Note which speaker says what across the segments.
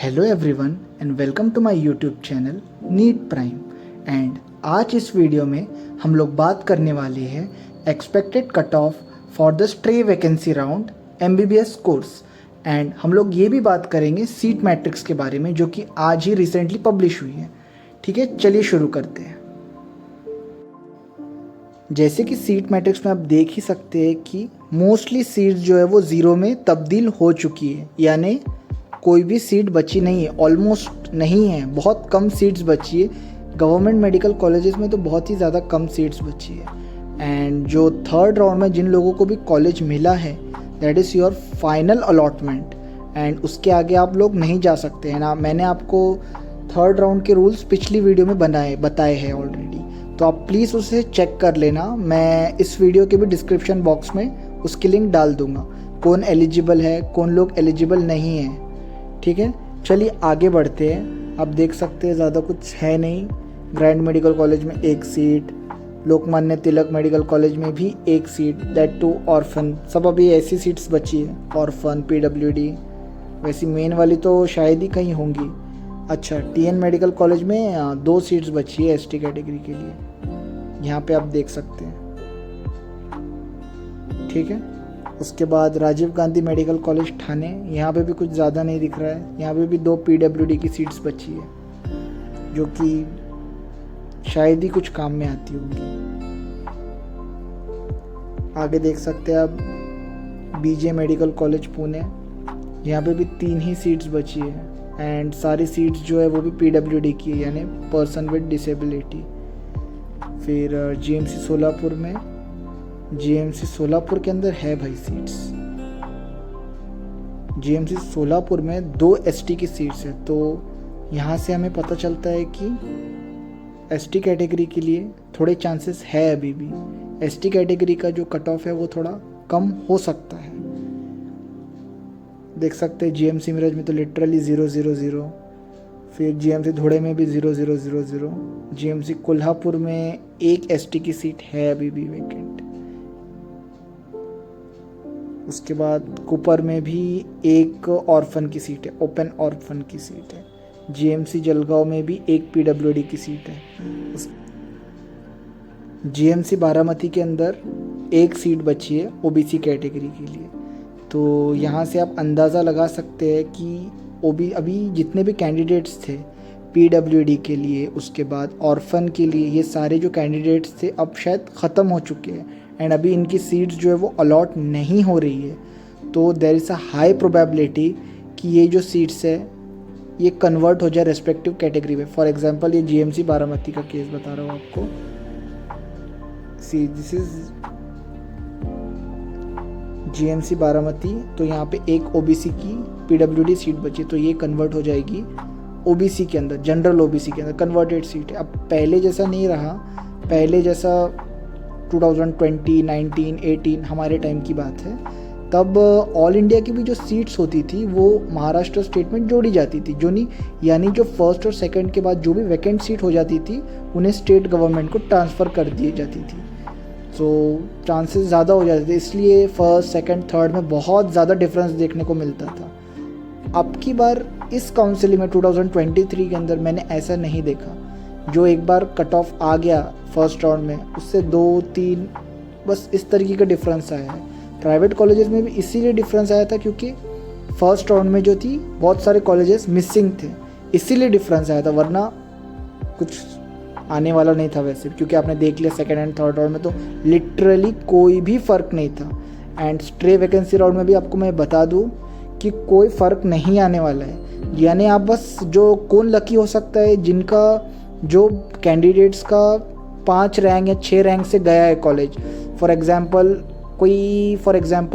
Speaker 1: Hello everyone and welcome to my YouTube channel NEET prime. And आज इस video में हम लोग बात करने वाले हैं expected cut off for the stray vacancy round MBBS course. And हम लोग ये भी बात करेंगे सीट मैट्रिक्स के बारे में जो कि आज ही रिसेंटली पब्लिश हुई है। ठीक है, चलिए शुरू करते हैं। जैसे कि सीट मैट्रिक्स में आप देख ही सकते हैं कि मोस्टली सीट्स जो है वो ज़ीरो में तब्दील हो चुकी है, यानी कोई भी सीट बची नहीं है, ऑलमोस्ट नहीं है, बहुत कम सीट्स बची है। गवर्नमेंट मेडिकल कॉलेजेस में तो बहुत ही ज़्यादा कम सीट्स बची है। एंड जो थर्ड राउंड में जिन लोगों को भी कॉलेज मिला है that is your final allotment, and उसके आगे आप लोग नहीं जा सकते हैं ना। मैंने आपको थर्ड राउंड के रूल्स पिछली वीडियो में बताए हैं ऑलरेडी, तो आप प्लीज़ उसे चेक कर लेना। मैं इस वीडियो के भी डिस्क्रिप्शन बॉक्स में उसकी लिंक डाल दूँगा, कौन एलिजिबल है, कौन लोग एलिजिबल नहीं है। ठीक है, चलिए आगे बढ़ते हैं। आप देख सकते हैं ज़्यादा कुछ है नहीं। ग्रैंड मेडिकल कॉलेज में एक seat, Lokmanya Tilak medical college में भी एक सीट, दैट टू ऑर्फन। सब अभी ऐसी सीट्स बची है, ऑर्फन, पीडब्ल्यूडी। वैसी मेन वाली तो शायद ही कहीं होंगी। अच्छा, टीएन मेडिकल कॉलेज में 2 सीट्स बची है एसटी कैटेगरी के लिए, यहाँ पे आप देख सकते हैं। ठीक है, उसके बाद राजीव गांधी मेडिकल कॉलेज ठाणे, यहाँ पे भी कुछ ज़्यादा नहीं दिख रहा है। यहाँ पे भी 2 पीडब्ल्यूडी की सीट्स बची है जो कि शायद ही कुछ काम में आती होंगी। आगे देख सकते हैं आप बीजे मेडिकल कॉलेज पुणे, यहाँ पे भी 3 ही सीट्स बची है। एंड सारी सीट्स जो है वो भी पीडब्ल्यूडी की है, यानी पर्सन विद डिसेबिलिटी। फिर जीएमसी सोलापुर में, जीएमसी सोलापुर के अंदर है भाई सीट्स। जीएमसी सोलापुर में 2 एसटी की सीट्स है, तो यहाँ से हमें पता चलता है कि एसटी कैटेगरी के लिए थोड़े चांसेस है अभी भी। एसटी कैटेगरी का जो कट ऑफ है वो थोड़ा कम हो सकता है। देख सकते हैं जीएमसी मिरज में तो लिटरली 000, फिर जीएमसी धुड़े में भी 0000, जीएमसी कोल्हापुर में एक एसटी की सीट है अभी भी वैकेंट। उसके बाद कुपर में भी एक ऑर्फन की सीट है, ओपन ऑर्फन की सीट है। जीएमसी जलगांव में भी एक पीडब्ल्यूडी की सीट है। जीएमसी बारामती के अंदर एक सीट बची है ओबीसी कैटेगरी के लिए। तो यहाँ से आप अंदाज़ा लगा सकते हैं कि अभी जितने भी कैंडिडेट्स थे पीडब्ल्यूडी के लिए, उसके बाद ऑर्फन के लिए, ये सारे जो कैंडिडेट्स थे अब शायद ख़त्म हो चुके हैं। एंड अभी इनकी सीट्स जो है वो अलॉट नहीं हो रही है। तो there is a high probability कि ये जो सीट्स है ये कन्वर्ट हो जाए रेस्पेक्टिव कैटेगरी में। फॉर एग्जांपल ये जीएमसी बारामती का केस बता रहा हूँ आपको। See this is GMC Baramati, तो यहाँ पे एक ओबीसी की पीडब्ल्यूडी सीट बची, तो ये कन्वर्ट हो जाएगी ओबीसी के अंदर, जनरल ओबीसी के अंदर कन्वर्टेड सीट है। अब पहले जैसा नहीं रहा, पहले जैसा 2020, 19, 18 हमारे टाइम की बात है, तब ऑल इंडिया की भी जो सीट्स होती थी वो महाराष्ट्र स्टेट में जोड़ी जाती थी, जो नहीं, यानी जो फर्स्ट और सेकंड के बाद जो भी वैकेंट सीट हो जाती थी उन्हें स्टेट गवर्नमेंट को ट्रांसफ़र कर दी जाती थी। सो चांसेस ज़्यादा हो जाते थे, इसलिए फर्स्ट, सेकंड, थर्ड में बहुत ज़्यादा डिफरेंस देखने को मिलता था। अब की बार इस काउंसिल में 2023 के अंदर मैंने ऐसा नहीं देखा। जो एक बार कट ऑफ आ गया फर्स्ट राउंड में, उससे 2-3 बस इस तरीके का डिफरेंस आया है। प्राइवेट कॉलेजेस में भी इसीलिए डिफरेंस आया था क्योंकि फर्स्ट राउंड में जो थी बहुत सारे कॉलेजेस मिसिंग थे, इसीलिए डिफरेंस आया था, वरना कुछ आने वाला नहीं था वैसे, क्योंकि आपने देख लिया सेकेंड एंड थर्ड राउंड में तो लिटरली कोई भी फ़र्क नहीं था। एंड स्ट्रे वैकेंसी राउंड में भी आपको मैं बता दूं कि कोई फ़र्क नहीं आने वाला है। यानी आप बस जो कौन लकी हो सकता है जिनका जो कैंडिडेट्स का 5 रैंक या 6 रैंक से गया है college. For example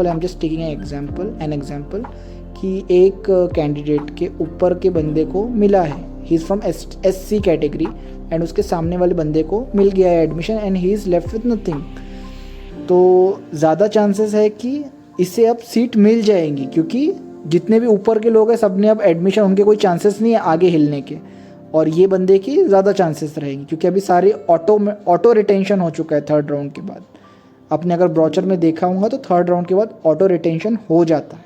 Speaker 1: I am just taking an example कि एक कैंडिडेट के ऊपर के बंदे को मिला है, ही is from SC category, and उसके सामने वाले बंदे को मिल गया है admission and he is left with nothing. तो ज़्यादा चांसेस है कि इससे अब सीट मिल जाएंगी, क्योंकि जितने भी ऊपर के लोग हैं सब ने अब एडमिशन, उनके कोई चांसेस नहीं है आगे हिलने के, और ये बंदे की ज़्यादा चांसेस रहेंगी क्योंकि अभी सारे ऑटो रिटेंशन हो चुका है थर्ड राउंड के बाद। आपने अगर ब्रोचर में देखा होगा तो थर्ड राउंड के बाद ऑटो रिटेंशन हो जाता है।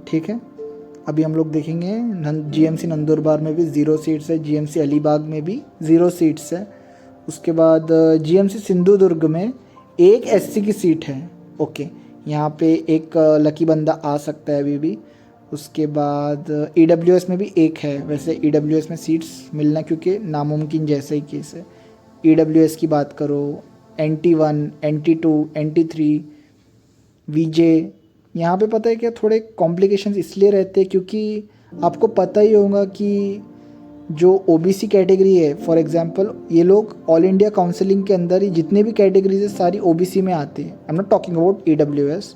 Speaker 1: ठीक है, अभी हम लोग देखेंगे जीएमसी नंदुरबार में भी 0 सीट्स है, जीएमसी अलीबाग में भी 0 सीट्स है। उसके बाद जीएमसी सिंधुदुर्ग में एक एससी की सीट है। ओके, यहाँ पे एक लकी बंदा आ सकता है अभी भी। उसके बाद ईडब्ल्यूएस में भी एक है। वैसे ईडब्ल्यूएस में सीट्स मिलना क्योंकि नामुमकिन जैसा ही केस है। ईडब्ल्यूएस की बात करो, NT1, NT2, NT3, वीजे, यहाँ पे पता है क्या थोड़े कॉम्प्लिकेशंस इसलिए रहते हैं क्योंकि आपको पता ही होगा कि जो ओबीसी कैटेगरी है, फॉर एग्जांपल ये लोग ऑल इंडिया काउंसिलिंग के अंदर ही जितने भी कैटेगरीज है सारी ओबीसी में आती है। I am not talking about EWS,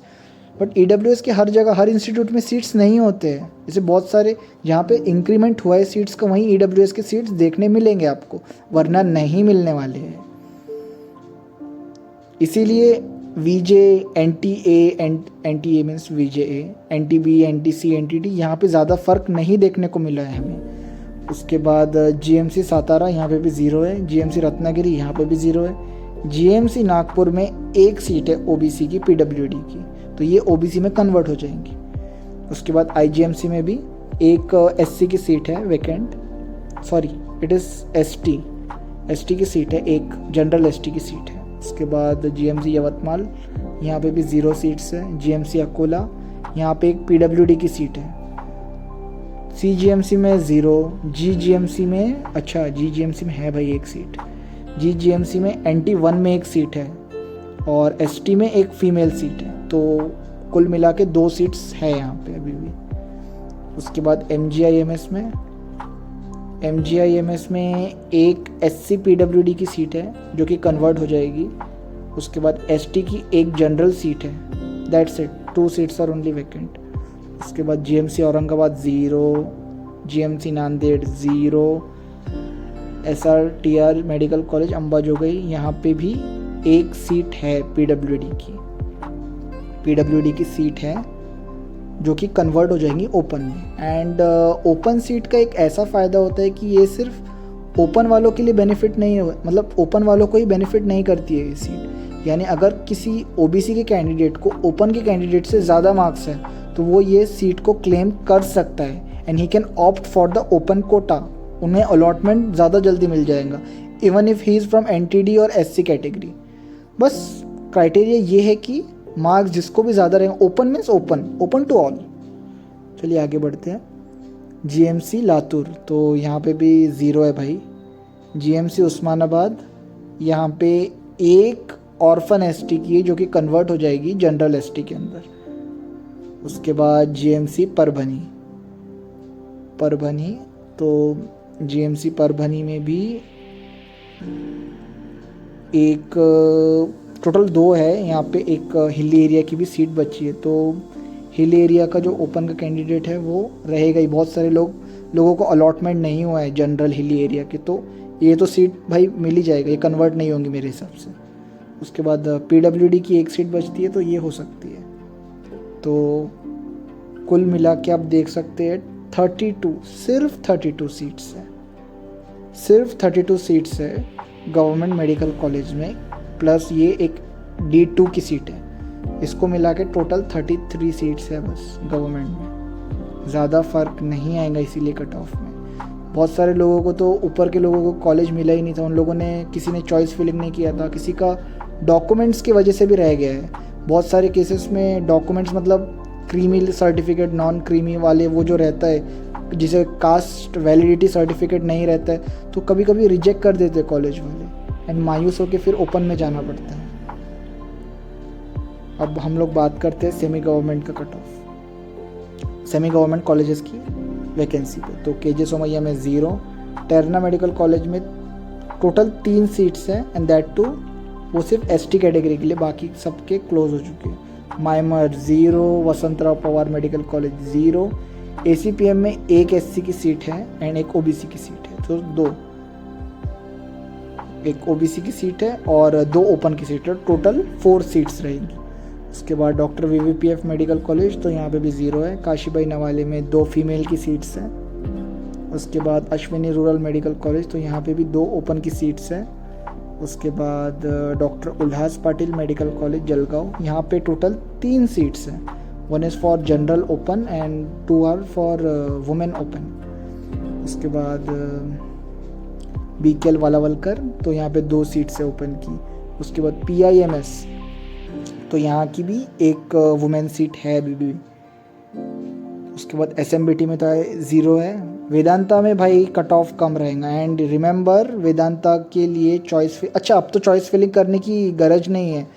Speaker 1: but EWS के हर जगह हर इंस्टीट्यूट में सीट्स नहीं होते हैं। जैसे बहुत सारे जहाँ पे इंक्रीमेंट हुआ है सीट्स का, वहीं ईडब्ल्यूएस के सीट्स देखने मिलेंगे आपको, वरना नहीं मिलने वाले हैं। इसीलिए वीजे, एनटीए मीन्स वीजे, एनटीबी, एनटीसी, एनटीटी यहाँ पे ज़्यादा फ़र्क नहीं देखने को मिला है हमें। उसके बाद जीएमसी सातारा यहाँ पे भी 0 है, जीएमसी रत्नागिरी यहाँ पे भी 0 है, जीएमसी नागपुर में एक सीट है ओबीसी की, पीडब्ल्यूडी की, तो ये ओबीसी में कन्वर्ट हो जाएंगी। उसके बाद आईजीएमसी में भी एक एससी की सीट है vacant, sorry it is ST की सीट है, एक जनरल एसटी की सीट है। उसके बाद जीएमसी यवतमाल यहाँ पे भी 0 सीट्स है, जीएमसी अकोला यहाँ पे एक पीडब्ल्यूडी की सीट है, सीजीएमसी में 0, जीजीएमसी में जीजीएमसी में है भाई एक सीट, जीजीएमसी में NT1 में एक सीट है और एसटी में एक फीमेल सीट है, तो कुल मिला के 2 सीट्स है यहाँ पे अभी भी। उसके बाद एमजीआईएमएस में एक एससी पीडब्ल्यूडी की सीट है जो कि कन्वर्ट हो जाएगी। उसके बाद एसटी की एक जनरल सीट है, that's it, 2 seats are only vacant. उसके बाद GMC Aurangabad 0, GMC Nanded 0, SRTR medical college Ambajogai यहाँ पे भी एक सीट है पीडब्ल्यूडी की सीट है जो कि कन्वर्ट हो जाएंगी ओपन में। एंड ओपन सीट का एक ऐसा फ़ायदा होता है कि ये सिर्फ ओपन वालों के लिए बेनिफिट नहीं है, मतलब ओपन वालों को ही बेनिफिट नहीं करती है ये सीट। यानी अगर किसी ओबीसी के कैंडिडेट को ओपन के कैंडिडेट से ज़्यादा मार्क्स है तो वो ये सीट को क्लेम कर सकता है and he can opt for the open quota, उन्हें अलॉटमेंट ज़्यादा जल्दी मिल जाएगा even if he is from NTD और एससी कैटेगरी। बस क्राइटेरिया ये है कि मार्क्स जिसको भी ज़्यादा रहेंगे, open means open to all. चलिए आगे बढ़ते हैं। जीएमसी लातूर तो यहाँ पे भी 0 है भाई। जीएमसी उस्मानाबाद यहाँ पे एक ऑर्फन एसटी की है जो कि कन्वर्ट हो जाएगी जनरल एसटी के अंदर। उसके बाद जीएमसी परभनी तो जीएमसी परभनी में भी एक टोटल 2 है, यहाँ पे एक हिली एरिया की भी सीट बची है, तो हिल एरिया का जो ओपन का कैंडिडेट है वो रहेगा ही। बहुत सारे लोगों को अलॉटमेंट नहीं हुआ है जनरल हिली एरिया के, तो ये तो सीट भाई मिल ही जाएगा, ये कन्वर्ट नहीं होंगी मेरे हिसाब से। उसके बाद पीडब्ल्यूडी की एक सीट बचती है तो ये हो सकती है। तो कुल मिला के आप देख सकते हैं 32 सीट्स है, सिर्फ 32 सीट्स है गवर्नमेंट मेडिकल कॉलेज में, प्लस ये एक D2 की सीट है। इसको मिला के टोटल 33 सीट्स है बस गवर्नमेंट में, ज़्यादा फ़र्क नहीं आएगा इसीलिए कट ऑफ में। बहुत सारे लोगों को तो ऊपर के लोगों को कॉलेज मिला ही नहीं था, उन लोगों ने किसी ने चॉइस फिलिंग नहीं किया था, किसी का डॉक्यूमेंट्स की वजह से भी रह गया है। बहुत सारे केसेस में डॉक्यूमेंट्स मतलब क्रीमी सर्टिफिकेट, नॉन क्रीमी वाले वो जो रहता है जिसे कास्ट वैलिडिटी सर्टिफिकेट नहीं रहता है, तो कभी कभी रिजेक्ट कर देते कॉलेज वाले एंड मायूस होकर फिर ओपन में जाना पड़ता है। अब हम लोग बात करते हैं सेमी गवर्नमेंट का cut off, semi government colleges की वैकेंसी पे। तो केजे सोमैया में 0, टेरना मेडिकल कॉलेज में टोटल 3 सीट्स हैं एंड दैट टू वो सिर्फ एसटी कैटेगरी के लिए, बाकी सबके क्लोज हो चुके हैं। माइमर 0, Vasantrao Pawar medical college 0, ACPM में एक एससी की सीट है एंड एक ओबीसी की सीट है, तो 2, एक ओबीसी की सीट है और 2 ओपन की सीट है, टोटल 4 सीट्स रहेंगी। उसके बाद डॉक्टर वीवीपीएफ मेडिकल कॉलेज तो यहाँ पे भी 0 है, काशीबाई नवाले में 2 फीमेल की सीट्स हैं। उसके बाद अश्विनी रूरल मेडिकल कॉलेज तो यहाँ पे भी 2 ओपन की सीट्स हैं। उसके बाद doctor Ulhas Patil medical college Jalgaon, यहाँ पे टोटल 3 सीट्स हैं, 1 is for general open and 2 are for women open. उसके बाद BKL वालावलकर, तो यहाँ पे 2 सीट्स है ओपन की। उसके बाद PIMS, तो यहाँ की भी एक वुमेन सीट है अभी भी। उसके बाद SMBT में तो 0 है। वेदांता में भाई कट ऑफ कम रहेगा। एंड रिमेंबर, वेदांता के लिए चॉइस अच्छा, अब तो चॉइस फिलिंग करने की गरज नहीं है।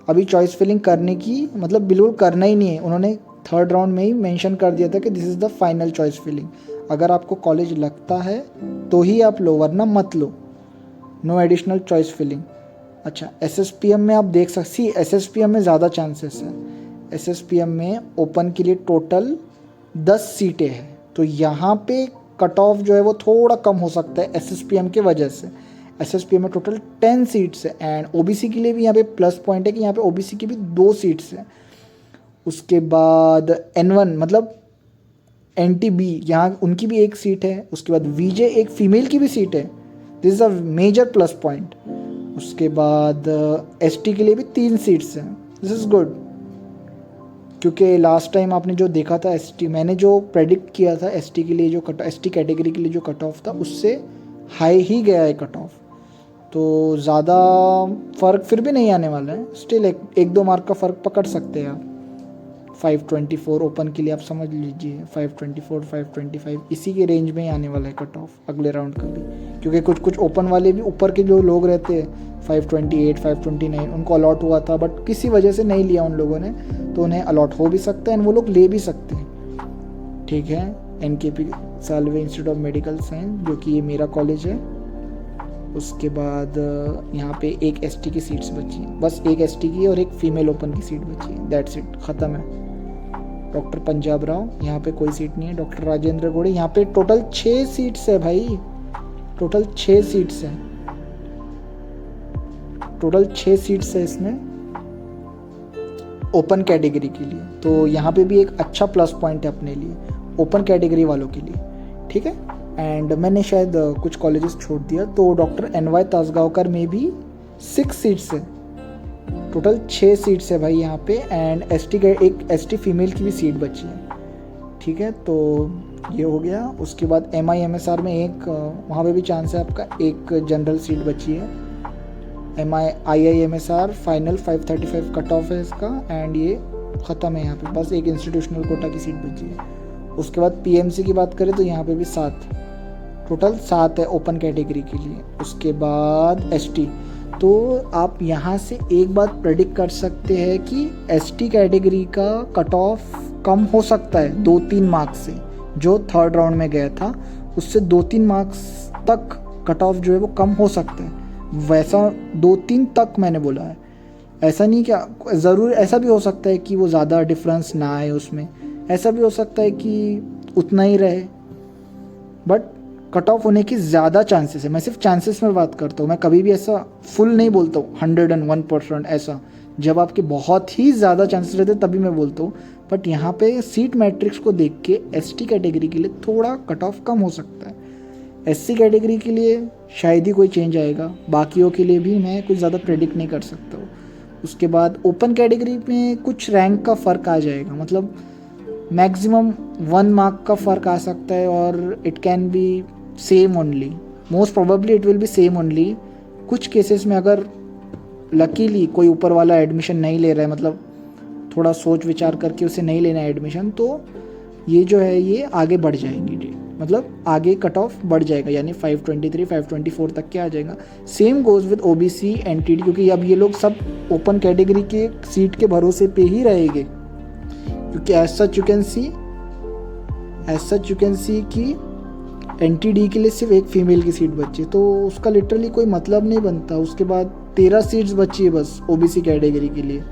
Speaker 1: अभी चॉइस फिलिंग करने की मतलब बिल्कुल करना ही नहीं है। उन्होंने 3rd राउंड में ही मेंशन कर दिया था कि this is the final choice filling. अगर आपको कॉलेज लगता है तो ही आप लो, वरना मत लो। No additional choice filling. अच्छा, SSPM में आप देख सकते, SSPM में ज़्यादा चांसेस है। SSPM में ओपन के लिए टोटल 10 सीटें हैं, तो यहाँ पे कट ऑफ जो है वो थोड़ा कम हो सकता है SSPM के वजह से। SSPM में टोटल 10 सीट्स है। एंड OBC के लिए भी यहाँ पे प्लस पॉइंट है कि यहाँ पे OBC की भी 2 सीट्स हैं। उसके बाद N1 मतलब NTB, यहाँ उनकी भी 1 सीट है। उसके बाद VJ एक फीमेल की भी सीट है। This is a major plus point. उसके बाद ST के लिए भी 3 सीट्स हैं। दिस इज़ गुड, क्योंकि लास्ट टाइम आपने जो देखा था ST, मैंने जो प्रेडिक्ट किया था ST के लिए, जो ST कैटेगरी के लिए जो कट ऑफ था उससे हाई ही गया है कट ऑफ। तो ज़्यादा फ़र्क फिर भी नहीं आने वाला है। स्टिल 1-2 मार्क का फ़र्क पकड़ सकते हैं आप। 524 ओपन के लिए आप समझ लीजिए, 524 525 इसी के रेंज में ही आने वाला है कट ऑफ अगले राउंड का भी। क्योंकि कुछ ओपन वाले भी ऊपर के जो लोग रहते हैं 528 529 उनको अलॉट हुआ था, बट किसी वजह से नहीं लिया उन लोगों ने, तो उन्हें अलॉट हो भी सकता है एंड वो लोग ले भी सकते हैं। ठीक है, NKP Salve institute of medical science, जो कि ये मेरा कॉलेज है। उसके बाद यहाँ पे एक ST की सीट्स बची हैं, बस एक ST की और एक फीमेल ओपन की सीट बची है। दैट्स इट, ख़त्म है। डॉक्टर पंजाब राव, यहाँ पे कोई सीट नहीं है। डॉक्टर राजेंद्र गोड़े, यहाँ पे टोटल 6 सीट्स है भाई, टोटल 6 सीट्स हैं, टोटल 6 सीट्स है इसमें ओपन कैटेगरी के लिए। तो यहाँ पे भी एक अच्छा प्लस पॉइंट है अपने लिए, ओपन कैटेगरी वालों के लिए। ठीक है, एंड मैंने शायद कुछ कॉलेजेस छोड़ दिया, तो डॉक्टर NY तासगांवकर में भी 6 सीट्स है, टोटल 6 सीट्स है भाई यहाँ पे। एंड एक ST फीमेल की भी सीट बची है। ठीक है, तो ये हो गया। उसके बाद MIMSR में एक वहाँ पे भी चांस है आपका, एक जनरल सीट बची है। IIMSR फाइनल 535 कट ऑफ है इसका, एंड ये ख़त्म है। यहाँ पे बस एक इंस्टीट्यूशनल कोटा की सीट बची है। उसके बाद PMC की बात करें तो यहाँ पे भी 7, टोटल 7 है ओपन कैटेगरी के लिए। उसके बाद ST, तो आप यहाँ से एक बात प्रेडिक्ट कर सकते हैं कि ST कैटेगरी का कट ऑफ कम हो सकता है 2-3 मार्क्स से। जो 3rd राउंड में गया था उससे 2-3 मार्क्स तक कट ऑफ जो है वो कम हो सकता है। वैसा 2-3 तक मैंने बोला है, ऐसा नहीं क्या, ज़रूर ऐसा भी हो सकता है कि वो ज़्यादा डिफरेंस ना आए उसमें, ऐसा भी हो सकता है कि उतना ही रहे, बट कट ऑफ होने की ज़्यादा चांसेस है। मैं सिर्फ चांसेस में बात करता हूँ, मैं कभी भी ऐसा फुल नहीं बोलता हूँ 101%। ऐसा जब आपके बहुत ही ज़्यादा चांसेस रहते तभी मैं बोलता हूँ, बट यहाँ पे सीट मैट्रिक्स को देख के ST कैटेगरी के लिए थोड़ा कट ऑफ कम हो सकता है। SC कैटेगरी के लिए शायद ही कोई चेंज आएगा, बाकियों के लिए भी मैं कुछ ज़्यादा प्रेडिक्ट नहीं कर सकता हूँ। उसके बाद ओपन कैटेगरी में कुछ रैंक का फ़र्क आ जाएगा, मतलब मैक्सिमम 1 मार्क का फ़र्क आ सकता है, और it can be same only, most probably it will be same only. कुछ केसेस में अगर लकीली कोई ऊपर वाला एडमिशन नहीं ले रहा है, मतलब थोड़ा सोच विचार करके उसे नहीं लेना है एडमिशन, तो ये जो है ये आगे बढ़ जाएंगी डेट, मतलब आगे कट ऑफ बढ़ जाएगा, यानी 523 524 तक के आ जाएगा। Same goes with OBC NTD, क्योंकि अब ये लोग सब ओपन कैटेगरी के सीट के भरोसे पे ही रहेंगे, क्योंकि as such you can see कि NTD के लिए सिर्फ एक फीमेल की सीट बची, तो उसका लिटरली कोई मतलब नहीं बनता। उसके बाद 13 सीट्स बची है बस OBC कैटेगरी के लिए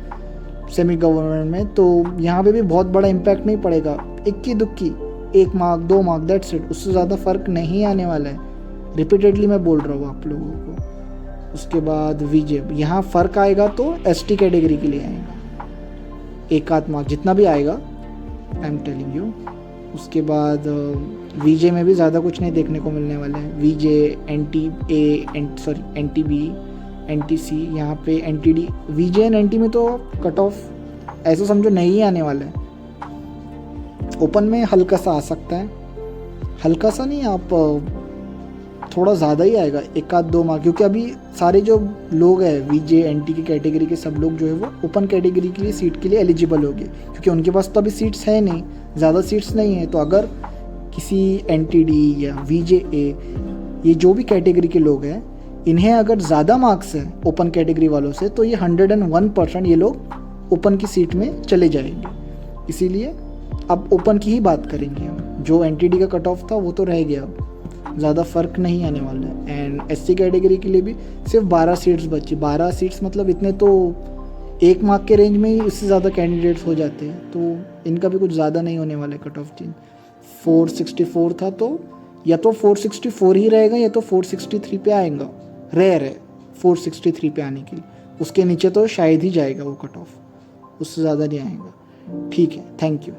Speaker 1: सेमी गवर्नमेंट में, तो यहाँ पे भी बहुत बड़ा इम्पैक्ट नहीं पड़ेगा, इक्की दुक्की 1 मार्क 2 मार्क, दैट्स इट, उससे ज़्यादा फ़र्क नहीं आने वाला है। रिपीटेडली मैं बोल रहा हूँ आप लोगों को। उसके बाद VJ, यहाँ फ़र्क आएगा तो ST कैटेगरी के लिए आएगा, 1 मार्क जितना भी आएगा, आई एम टेलिंग यू। उसके बाद VJ में भी ज़्यादा कुछ नहीं देखने को मिलने वाला है। VJ NTB NTC, यहाँ पे NTD, VJ एंड NT में तो कट ऑफ ऐसा समझो नहीं आने वाला है, ओपन में हल्का सा आ सकता है, हल्का सा नहीं, आप थोड़ा ज़्यादा ही आएगा, 1-2 मार्क, क्योंकि अभी सारे जो लोग हैं वीजे एनटी की कैटेगरी के सब लोग जो है वो ओपन कैटेगरी के लिए सीट के लिए एलिजिबल हो गए, क्योंकि उनके पास तो अभी सीट्स है नहीं, ज़्यादा सीट्स नहीं है। तो अगर किसी एनटीडी या वीजेए ये जो भी कैटेगरी के लोग हैं, इन्हें अगर ज़्यादा मार्क्स हैं ओपन कैटेगरी वालों से, तो ये 101% ये लोग ओपन की सीट में चले जाएंगे। इसीलिए अब ओपन की ही बात करेंगे हम। जो एनटीडी का कट ऑफ था वो तो रह गया, अब ज़्यादा फ़र्क नहीं आने वाला है। एंड एससी कैटेगरी के लिए भी सिर्फ 12 सीट्स बची। 12 सीट्स मतलब इतने तो 1 मार्क के रेंज में ही इससे ज़्यादा कैंडिडेट्स हो जाते हैं, तो इनका भी कुछ ज़्यादा नहीं होने वाला है कट ऑफ चेंज। 464 था तो या तो 464 ही रहेगा या तो 463 पे आएगा, रेयर है 463 पे आने के लिए, उसके नीचे तो शायद ही जाएगा वो कट ऑफ, उससे ज़्यादा नहीं आएगा। ठीक है, थैंक यू।